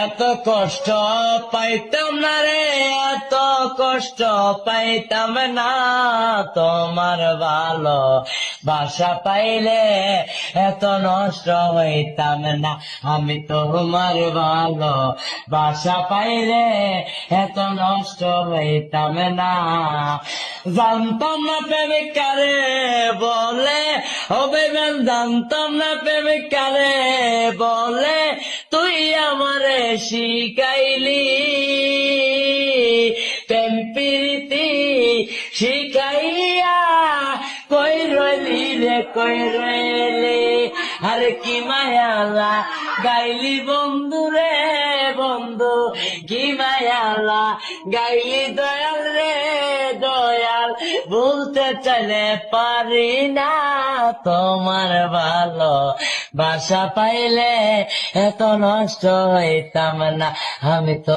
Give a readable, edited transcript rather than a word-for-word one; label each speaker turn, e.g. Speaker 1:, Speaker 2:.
Speaker 1: এত কষ্ট পাইতাম না রে, এত কষ্ট পাইতাম না, তোমার ভালো বাসা পাইলে এত নষ্ট হইতাম না। আমি তোমার ভালো বাসা পাইলে এত নষ্ট হইতাম না। জানতাম না প্রেমিক কারে বলে, হবে বেন জানতাম না প্রেমিক কারে বলে, তুই আমারে শিখাইলি প্রেম প্রীতি শিখাইয়া, কই রইলি রে কই রইলি, আরে কি মায়ালা গাইলি বন্ধু রে বন্ধু, কি মায়ালা গাইলি দয়াল রে দয়াল, বলতে চাইলে পারি না, তোমার ভালো বাসা পাইলে এত নষ্ট হইতাম না। আমি তো